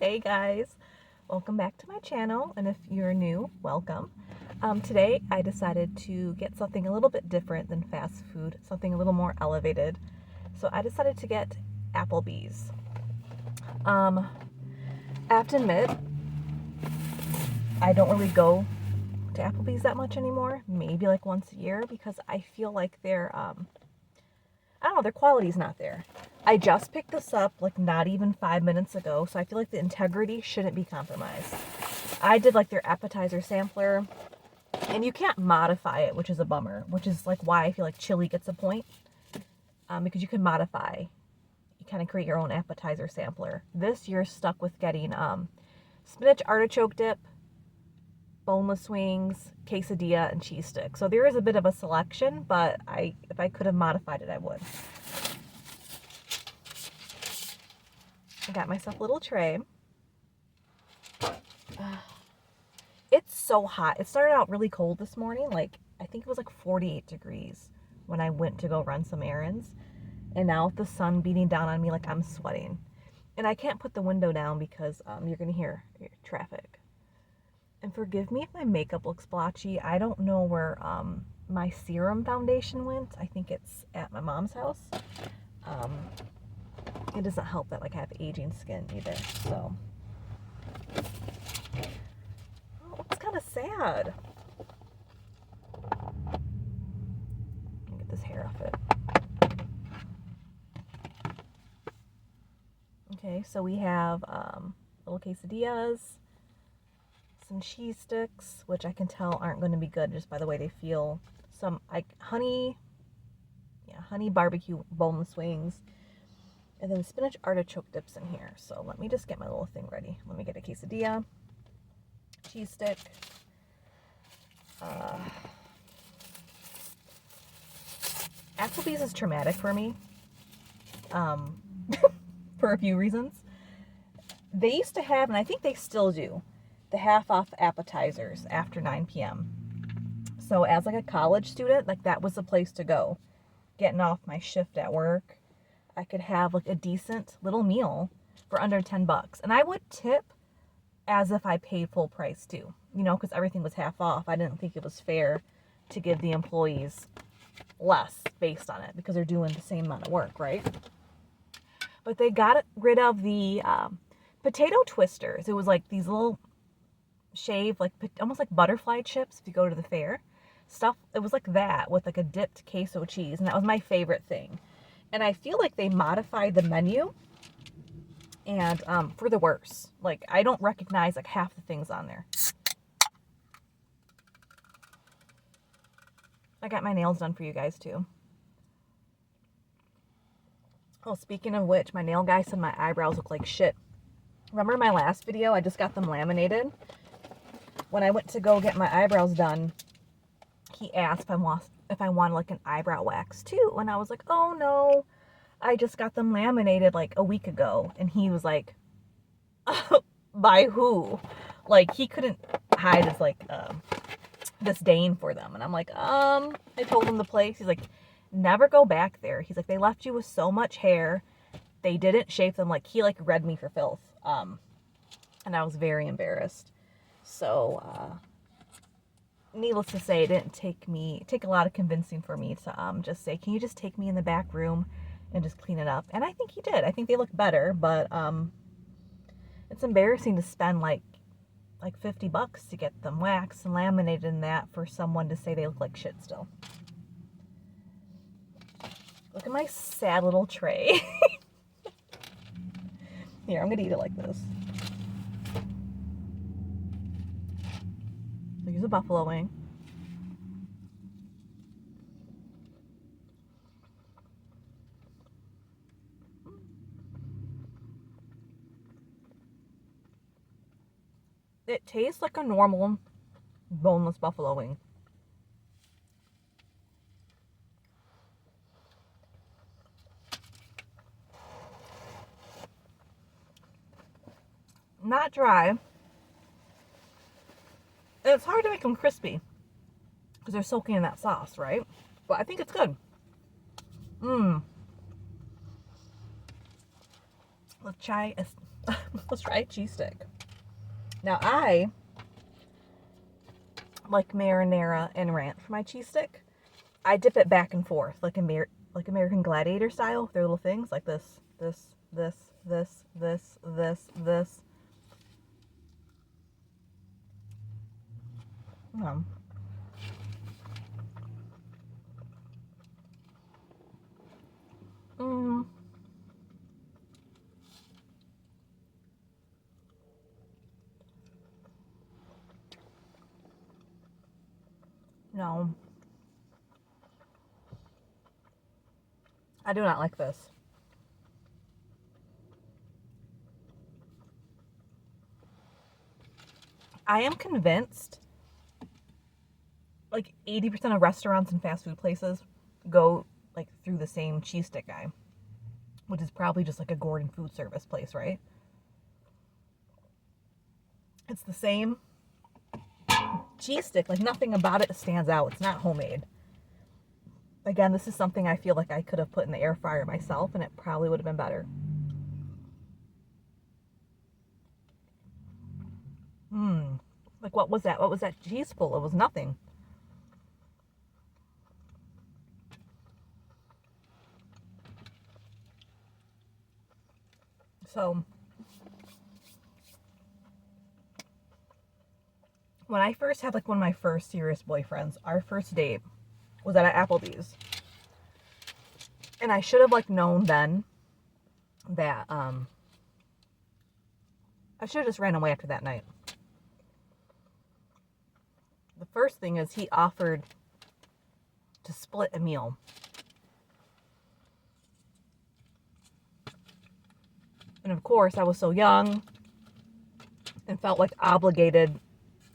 Hey guys, welcome back to my channel, and if you're new, welcome. Today I decided to get something a little bit different than fast food, something a little more elevated. So I decided to get Applebee's. I have to admit, I don't really go to Applebee's that much anymore, maybe like once a year, because I feel like I don't know, their quality's not there. I just picked this up like not even 5 minutes ago, so I feel like the integrity shouldn't be compromised. I did like their appetizer sampler, and you can't modify it, which is a bummer, which is like why I feel like chili gets a point, because you can modify. You kind of create your own appetizer sampler. This you're stuck with getting spinach artichoke dip, boneless wings, quesadilla, and cheese stick. So there is a bit of a selection, but if I could have modified it, I would. I got myself a little tray. It's so hot. It started out really cold this morning. Like, I think it was like 48 degrees when I went to go run some errands. And now with the sun beating down on me, like I'm sweating. And I can't put the window down because you're going to hear traffic. And forgive me if my makeup looks blotchy. I don't know where my serum foundation went. I think it's at my mom's house. It doesn't help that like I have aging skin either. So it's kind of sad. Let me get this hair off it. Okay, so we have little quesadillas, some cheese sticks, which I can tell aren't going to be good just by the way they feel. Some like honey barbecue boneless wings, and then spinach artichoke dips in here. So let me just get my little thing ready. Let me get a quesadilla, cheese stick, Applebee's is traumatic for me, for a few reasons. They used to have, and I think they still do, the half-off appetizers after 9 p.m. So as like a college student, like that was the place to go. Getting off my shift at work, I could have like a decent little meal for under $10. And I would tip as if I paid full price too, because everything was half off. I didn't think it was fair to give the employees less based on it because they're doing the same amount of work, right? But they got rid of the potato twisters. It was like these little shaved, like almost like butterfly chips if you go to the fair. Stuff, it was like that with like a dipped queso cheese, and that was my favorite thing. And I feel like they modified the menu and for the worse. Like I don't recognize like half the things on there. I got my nails done for you guys too. Oh, speaking of which, my nail guy said my eyebrows look like shit. Remember my last video? I just got them laminated. When I went to go get my eyebrows done, he asked if I wanted like an eyebrow wax too. And I was like, oh no, I just got them laminated like a week ago. And he was like, by who? Like he couldn't hide his like disdain for them. And I'm like, I told him the place. He's like, never go back there. He's like, they left you with so much hair. They didn't shave them. Like he like read me for filth. And I was very embarrassed. So needless to say, it didn't take a lot of convincing for me to just say, can you just take me in the back room and just clean it up? And I think he did. I think they look better, but it's embarrassing to spend like $50 to get them waxed and laminated and that for someone to say they look like shit still. Look at my sad little tray. Here, I'm gonna eat it like this. Use a buffalo wing. It tastes like a normal boneless buffalo wing. Not dry. It's hard to make them crispy because they're soaking in that sauce, right? But I think it's good. Let's try Let's try a cheese stick. Now I like marinara and ranch for my cheese stick. I dip it back and forth like American Gladiator style. Their little things like this, this, this, this, this, this, this. Um, mm, no, I do not like this. I am convinced like 80% of restaurants and fast food places go like through the same cheese stick guy, which is probably just like a Gordon food service place, right? It's the same cheese stick, like nothing about it stands out. It's not homemade. Again, this is something I feel like I could have put in the air fryer myself and it probably would have been better. Like what was that? What was that cheese full? It was nothing. So when I first had like one of my first serious boyfriends, our first date was at Applebee's. And I should have like known then that I should have just ran away after that night. The first thing is he offered to split a meal. And of course, I was so young and felt like obligated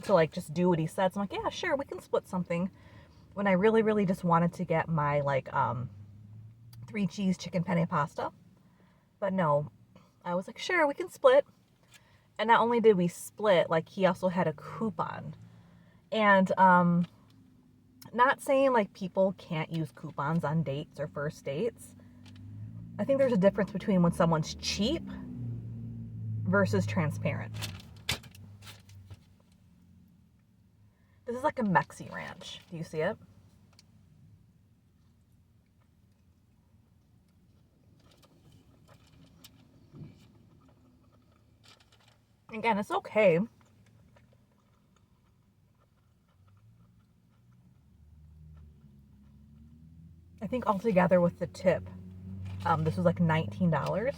to like just do what he said. So I'm like, yeah, sure, we can split something. When I really, really just wanted to get my like 3 cheese chicken penne pasta. But no, I was like, sure, we can split. And not only did we split, like he also had a coupon. And not saying like people can't use coupons on dates or first dates. I think there's a difference between when someone's cheap versus transparent. This is like a Mexi ranch. Do you see it? Again, it's okay. I think altogether with the tip, this was like $19.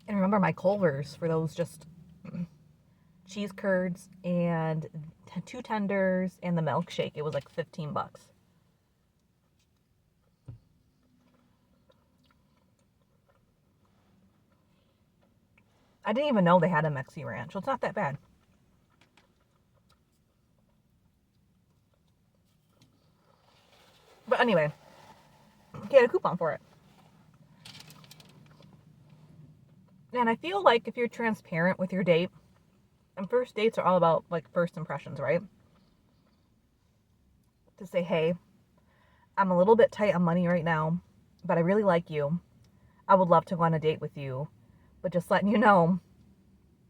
And remember my Culvers for those just cheese curds and 2 tenders and the milkshake. It was like $15. I didn't even know they had a Mexi ranch, so it's not that bad. But anyway, he had a coupon for it. And I feel like if you're transparent with your date, and first dates are all about like first impressions, right? To say, hey, I'm a little bit tight on money right now, but I really like you. I would love to go on a date with you, but just letting you know,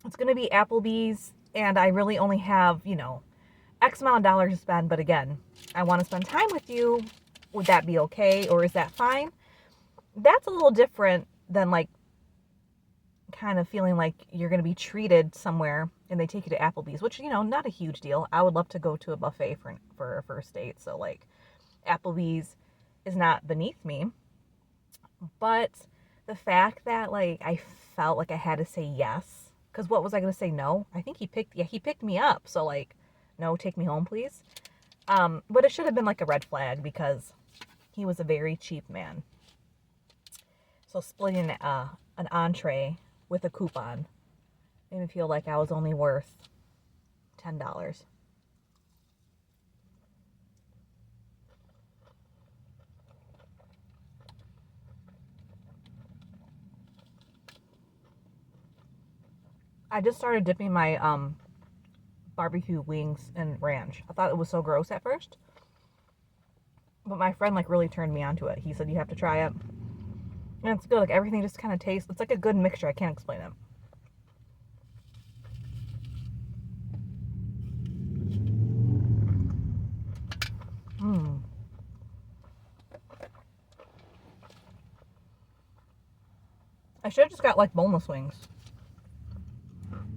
it's going to be Applebee's, and I really only have, X amount of dollars to spend, but again, I want to spend time with you. Would that be okay, or is that fine? That's a little different than like kind of feeling like you're going to be treated somewhere and they take you to Applebee's, which, not a huge deal. I would love to go to a buffet for a first date. So like Applebee's is not beneath me. But the fact that like I felt like I had to say yes, because what was I going to say no? I think he picked me up. So like, no, take me home, please. But it should have been like a red flag because he was a very cheap man. So splitting an entree with a coupon made me feel like I was only worth $10. I just started dipping my barbecue wings in ranch. I thought it was so gross at first, but my friend like really turned me onto it. He said you have to try it. And it's good. Like everything just kind of tastes. It's like a good mixture. I can't explain it. Mmm. I should have just got like boneless wings.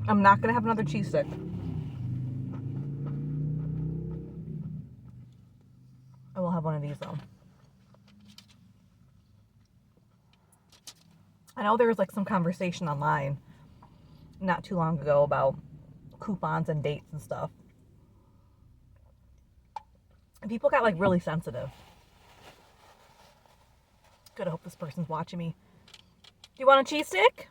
I'm not gonna have another cheese stick. I will have one of these though. I know there was like some conversation online not too long ago about coupons and dates and stuff. And people got like really sensitive. Good, I hope this person's watching me. Do you want a cheese stick?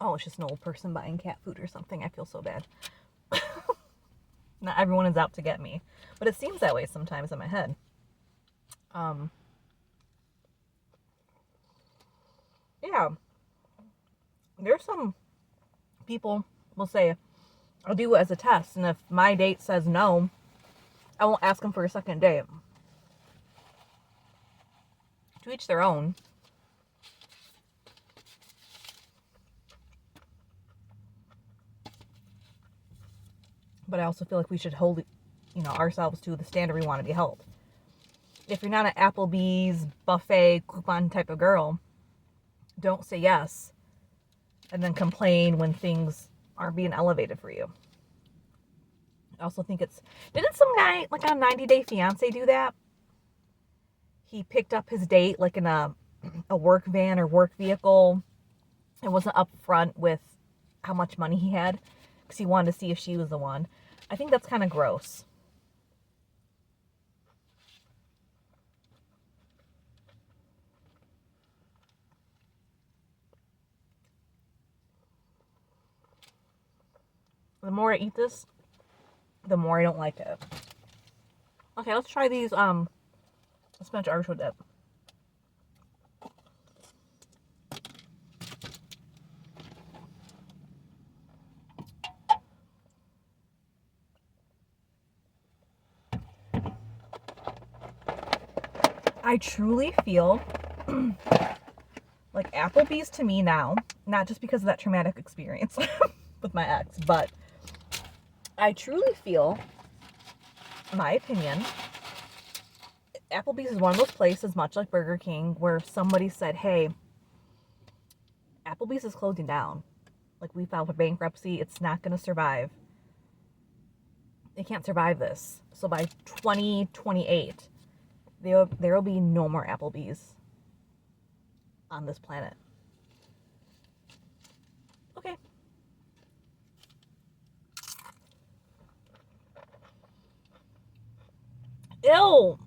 Oh, it's just an old person buying cat food or something. I feel so bad. Not everyone is out to get me, but it seems that way sometimes in my head. Yeah, there's some people will say, I'll do it as a test, and if my date says no, I won't ask them for a second date. To each their own. But I also feel like we should hold, ourselves to the standard we want to be held. If you're not an Applebee's buffet coupon type of girl, don't say yes and then complain when things aren't being elevated for you. I also think didn't some guy like on 90 Day Fiance do that? He picked up his date like in a work van or work vehicle and wasn't upfront with how much money he had because he wanted to see if she was the one. I think that's kind of gross. The more I eat this, the more I don't like it. Okay, let's try these spinach artichoke dip. I truly feel like Applebee's to me now, not just because of that traumatic experience with my ex, but I truly feel, my opinion, Applebee's is one of those places, much like Burger King, where somebody said, hey, Applebee's is closing down. Like, we filed for bankruptcy. It's not going to survive. They can't survive this. So by 2028, there will be no more Applebee's on this planet. Okay. Ew.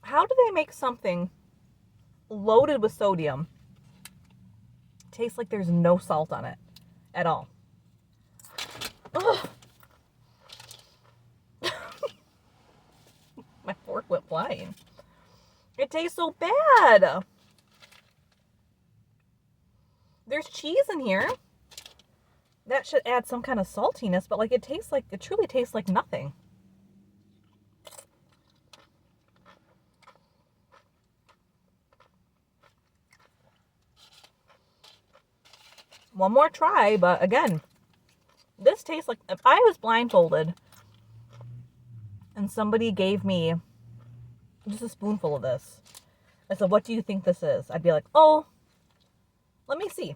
How do they make something loaded with sodium taste like there's no salt on it at all? Ugh. My fork went flying. It tastes so bad. There's cheese in here. That should add some kind of saltiness, but it truly tastes like nothing. One more try, but again, this tastes like, if I was blindfolded and somebody gave me just a spoonful of this, I said, what do you think this is? I'd be like, oh, let me see.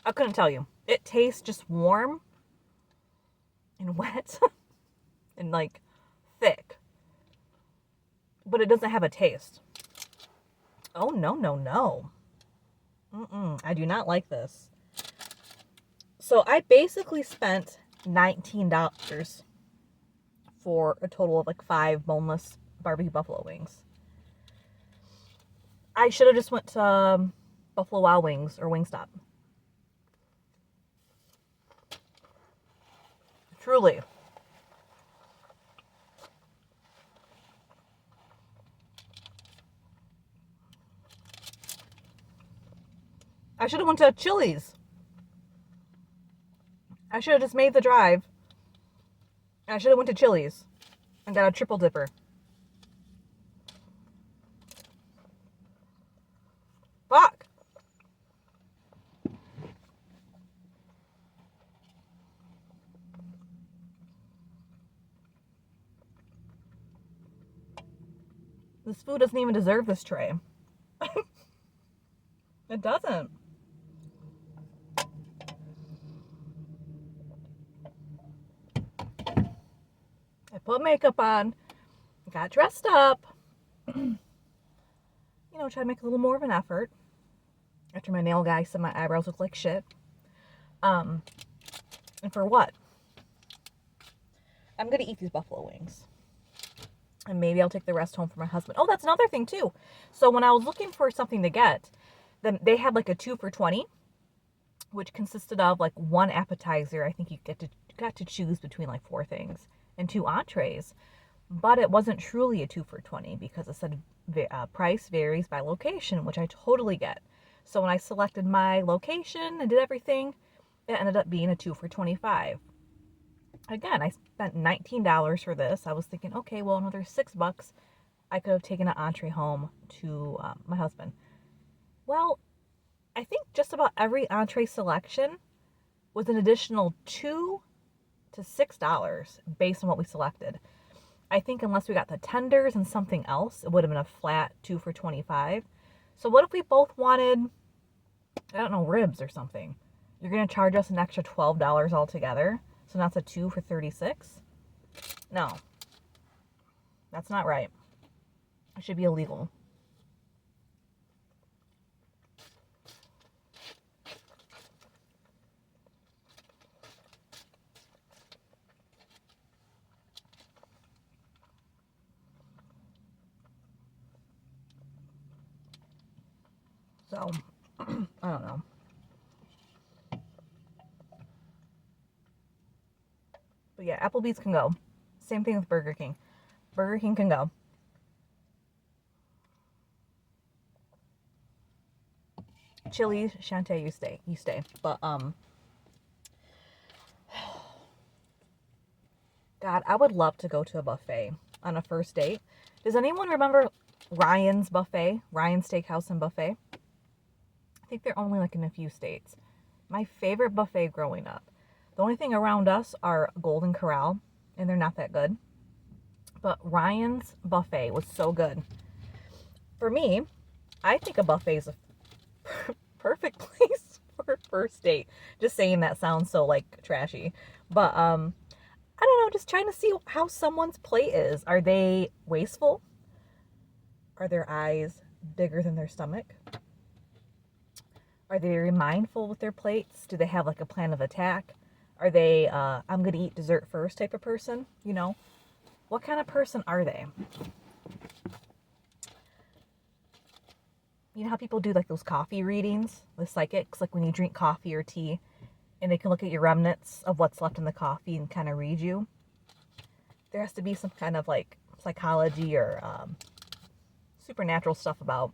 I couldn't tell you. It tastes just warm and wet and thick, but it doesn't have a taste. Oh, no, no, no. I do not like this. So I basically spent $19 for a total of 5 boneless barbecue buffalo wings. I should have just went to Buffalo Wild Wings or Wingstop. Truly. I should have went to Chili's. I should have just made the drive. I should have went to Chili's and got a triple dipper. Fuck. This food doesn't even deserve this tray. It doesn't. I put makeup on, got dressed up, you know, try to make a little more of an effort after my nail guy said my eyebrows look like shit. And for what? I'm gonna eat these buffalo wings. And maybe I'll take the rest home for my husband. Oh, that's another thing too. So when I was looking for something to get, then they had like a 2 for $20, which consisted of like one appetizer. I think you got to choose between like 4 things and 2 entrees. But it wasn't truly a 2 for $20 because it said price varies by location, which I totally get. So when I selected my location and did everything, it ended up being a 2 for $25. Again, I spent $19 for this. I was thinking, okay, well, another $6, I could have taken an entree home to my husband. Well, I think just about every entree selection was an additional $2 to $6 based on what we selected. I think unless we got the tenders and something else, it would have been a flat 2 for $25. So what if we both wanted, I don't know, ribs or something? You're going to charge us an extra $12 altogether. So that's a 2 for $36. No, that's not right. It should be illegal. So, I don't know. But yeah, Applebee's can go. Same thing with Burger King. Burger King can go. Chili's, Shantae, you stay. You stay. But, God, I would love to go to a buffet on a first date. Does anyone remember Ryan's Buffet? Ryan's Steakhouse and Buffet? I think they're only like in a few states. My favorite buffet growing up. The only thing around us are Golden Corral, and they're not that good. But Ryan's Buffet was so good. For me, I think a buffet is a perfect place for a first date. Just saying that sounds so like trashy. But I don't know, just trying to see how someone's plate is. Are they wasteful? Are their eyes bigger than their stomach? Are they very mindful with their plates? Do they have like a plan of attack? Are they, I'm going to eat dessert first type of person? You know, what kind of person are they? You know how people do like those coffee readings with psychics? Like when you drink coffee or tea and they can look at your remnants of what's left in the coffee and kind of read you. There has to be some kind of like psychology or supernatural stuff about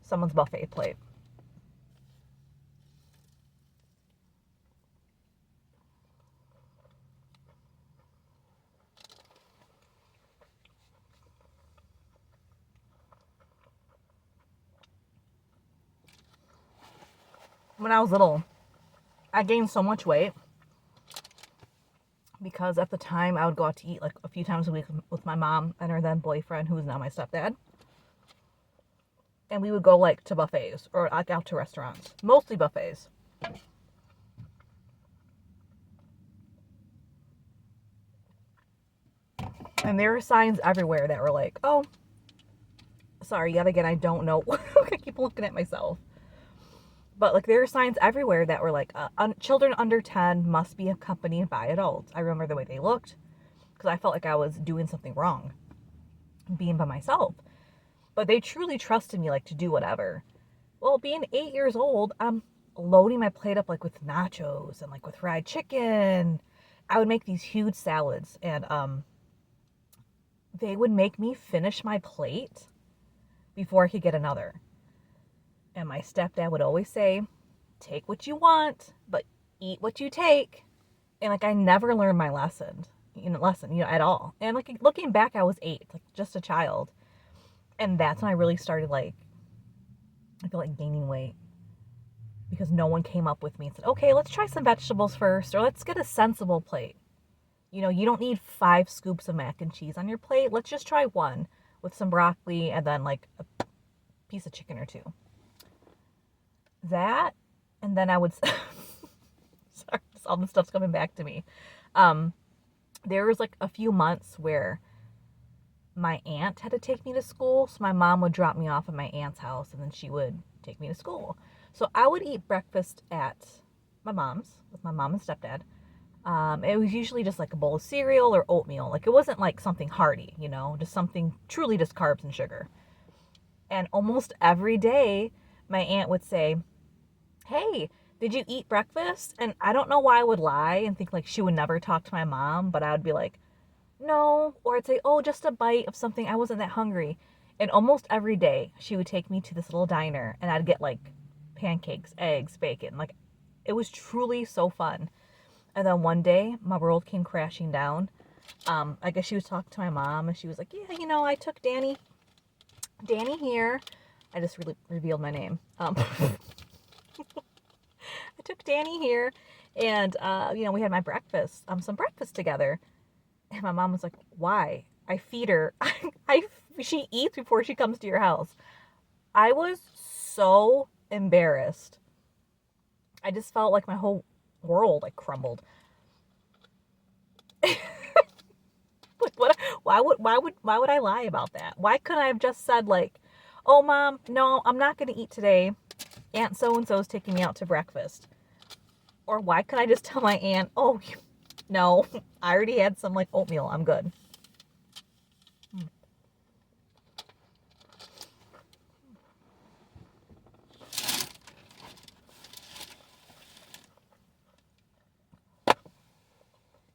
someone's buffet plate. When I was little, I gained so much weight because at the time I would go out to eat like a few times a week with my mom and her then boyfriend, who is now my stepdad. And we would go like to buffets or like out to restaurants, mostly buffets. And there were signs everywhere that were like, oh, sorry, yet again, I don't know. I keep looking at myself. But like there were signs everywhere that were like, children under 10 must be accompanied by adults. I remember the way they looked because I felt like I was doing something wrong being by myself. But they truly trusted me like to do whatever. Well, being 8 years old, I'm loading my plate up like with nachos and like with fried chicken. I would make these huge salads and they would make me finish my plate before I could get another. And my stepdad would always say, take what you want, but eat what you take. And like I never learned my lesson, at all. And like looking back, I was 8, like just a child. And that's when I really started like, I feel like gaining weight because no one came up with me and said, okay, let's try some vegetables first, or let's get a sensible plate. You know, you don't need 5 scoops of mac and cheese on your plate. Let's just try one with some broccoli and then like a piece of chicken or 2. That, and then I would, sorry, all this stuff's coming back to me. There was like a few months where my aunt had to take me to school, so my mom would drop me off at my aunt's house and then she would take me to school. So I would eat breakfast at my mom's with my mom and stepdad. It was usually just like a bowl of cereal or oatmeal. Like it wasn't like something hearty, you know, just something truly just carbs and sugar. And almost every day my aunt would say, hey, did you eat breakfast? And I don't know why I would lie and think like she would never talk to my mom, but I would be like, no. Or I'd say, oh, just a bite of something. I wasn't that hungry. And almost every day she would take me to this little diner and I'd get like pancakes, eggs, bacon. Like it was truly so fun. And then one day my world came crashing down. I guess she was talking to my mom and she was like, yeah, you know, I took Danny here. I just really revealed my name. I took Danny here and, you know, we had some breakfast together. And my mom was like, why? I feed her. She eats before she comes to your house. I was so embarrassed. I just felt like my whole world like crumbled. Like why would I lie about that? Why couldn't I have just said like, oh mom, no, I'm not going to eat today. Aunt so-and-so is taking me out to breakfast. Or why couldn't I just tell my aunt, oh, no, I already had some like oatmeal. I'm good.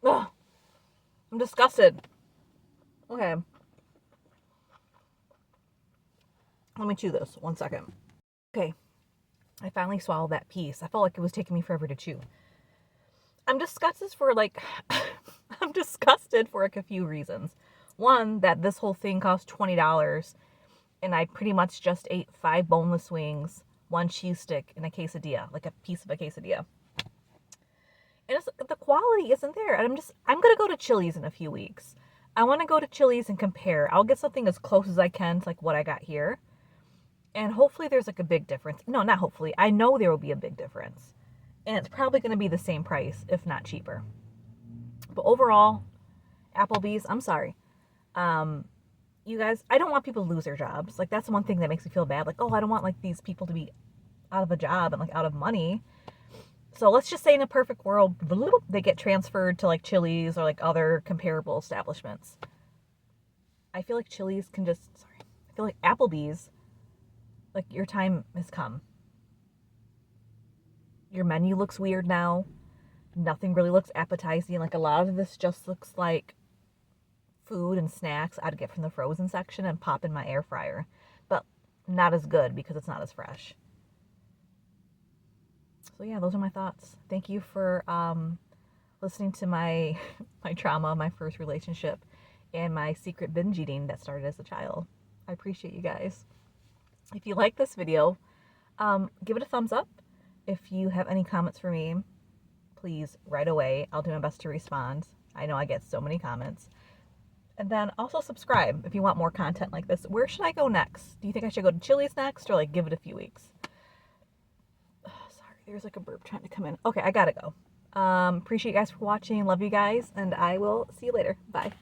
Ugh, I'm disgusted. Okay. Let me chew this. 1 second. Okay. I finally swallowed that piece. I felt like it was taking me forever to chew. I'm disgusted for like, I'm disgusted for like a few reasons. One, that this whole thing cost $20 and I pretty much just ate 5 boneless wings, 1 cheese stick, and a quesadilla, like a piece of a quesadilla. And the quality isn't there. And I'm going to go to Chili's in a few weeks. I want to go to Chili's and compare. I'll get something as close as I can to like what I got here. And hopefully there's like a big difference. No, not hopefully. I know there will be a big difference. And it's probably going to be the same price, if not cheaper. But overall, Applebee's, I'm sorry. You guys, I don't want people to lose their jobs. Like that's one thing that makes me feel bad. Like, oh, I don't want like these people to be out of a job and like out of money. So let's just say in a perfect world, they get transferred to like Chili's or like other comparable establishments. I feel like Chili's can just, I feel like Applebee's, like your time has come. Your menu looks weird now. Nothing really looks appetizing. Like a lot of this just looks like food and snacks I'd get from the frozen section and pop in my air fryer. But not as good because it's not as fresh. So yeah, those are my thoughts. Thank you for listening to my trauma, my first relationship, and my secret binge eating that started as a child. I appreciate you guys. If you like this video, give it a thumbs up. If you have any comments for me, please right away. I'll do my best to respond. I know I get so many comments. And then also subscribe if you want more content like this. Where should I go next? Do you think I should go to Chili's next or like give it a few weeks? Sorry, there's like a burp trying to come in. Okay, I gotta go. Appreciate you guys for watching. Love you guys, and I will see you later. Bye.